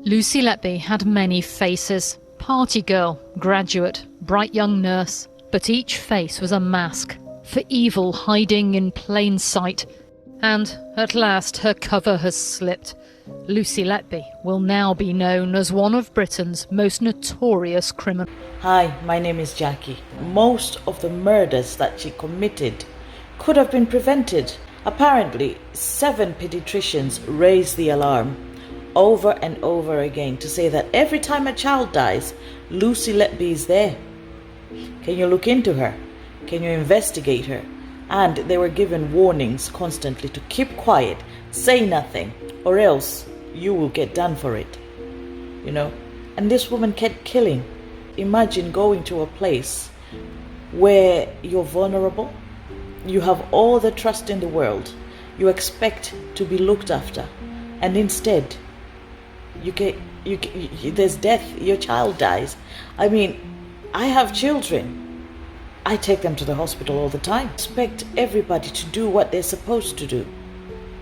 Lucy Letby had many faces. Party girl, graduate, bright young nurse. But each face was a mask for evil hiding in plain sight. And at last her cover has slipped. Lucy Letby will now be known as one of Britain's most notorious criminals. Hi, my name is Jackie. Most of the murders that she committed could have been prevented. Apparently, 7 pediatricians raised the alarm over and over again to say that every time a child dies, Lucy Letby is there. Can you look into her? Can you investigate her? And they were given warnings constantly to keep quiet, say nothing, or else you will get done for it. You know? And this woman kept killing. Imagine going to a place where you're vulnerable, you have all the trust in the world, you expect to be looked after, and instead there's death, your child dies. I mean, I have children. I take them to the hospital all the time. Expect everybody to do what they're supposed to do.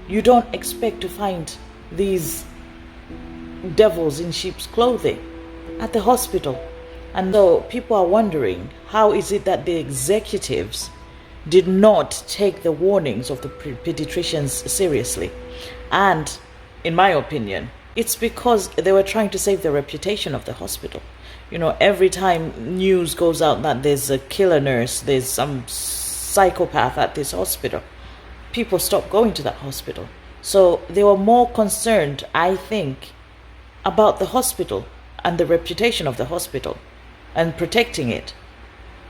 You don't expect to find these devils in sheep's clothing at the hospital. And though people are wondering, how is it that the executives did not take the warnings of the pediatricians seriously? And in my opinion, it's because they were trying to save the reputation of the hospital. You know, every time news goes out that there's a killer nurse, there's some psychopath at this hospital, people stop going to that hospital. So they were more concerned, I think, about the hospital and the reputation of the hospital and protecting it,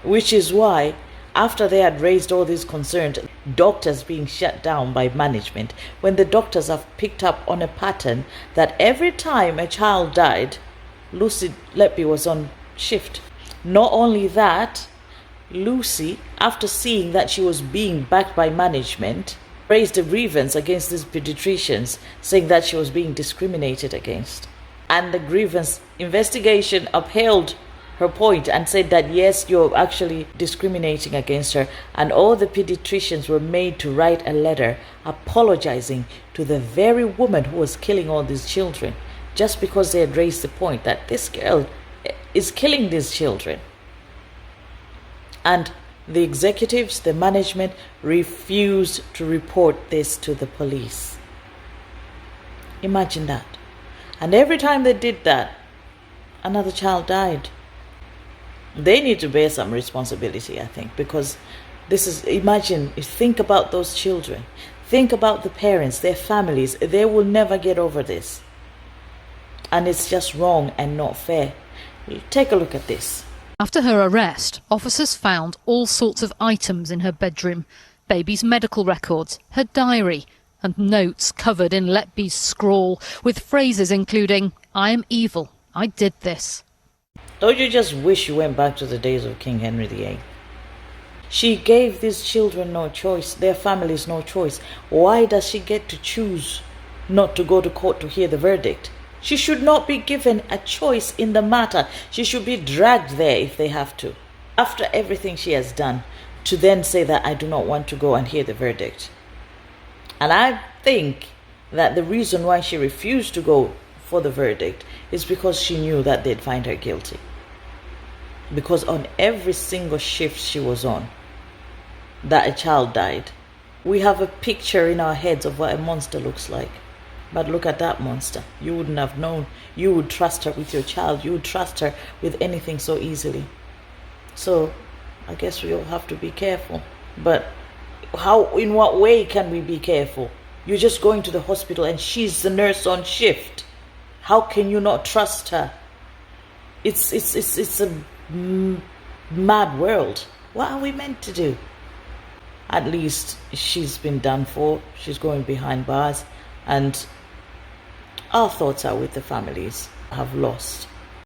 which is why after they had raised all these concerns, doctors being shut down by management, when the doctors have picked up on a pattern that every time a child died, Lucy Letby was on shift. Not only that, Lucy, after seeing that she was being backed by management, raised a grievance against these pediatricians, saying that she was being discriminated against. And the grievance investigation upheld her point and said that yes, you're actually discriminating against her, and all the pediatricians were made to write a letter apologizing to the very woman who was killing all these children, just because they had raised the point that this girl is killing these children. And the executives, the management, refused to report this to the police. Imagine that. And every time they did that, another child died. They need to bear some responsibility, I think, because think about those children. Think about the parents, their families. They will never get over this. And it's just wrong and not fair. Take a look at this. After her arrest, officers found all sorts of items in her bedroom. Baby's medical records, her diary, and notes covered in Letby's scrawl with phrases including, "I am evil, I did this." Don't you just wish you went back to the days of King Henry VIII? She gave these children no choice, their families no choice. Why does she get to choose not to go to court to hear the verdict? She should not be given a choice in the matter. She should be dragged there if they have to. After everything she has done, to then say that I do not want to go and hear the verdict. And I think that the reason why she refused to go for the verdict is because she knew that they'd find her guilty. Because on every single shift she was on, that a child died. We have a picture in our heads of what a monster looks like. But look at that monster. You wouldn't have known. You would trust her with your child. You would trust her with anything so easily. So I guess we all have to be careful. But in what way can we be careful? You're just going to the hospital and she's the nurse on shift. How can you not trust her? It's a mad world. What are we meant to do? At least she's been done for. She's going behind bars. And our thoughts are with the families who have lost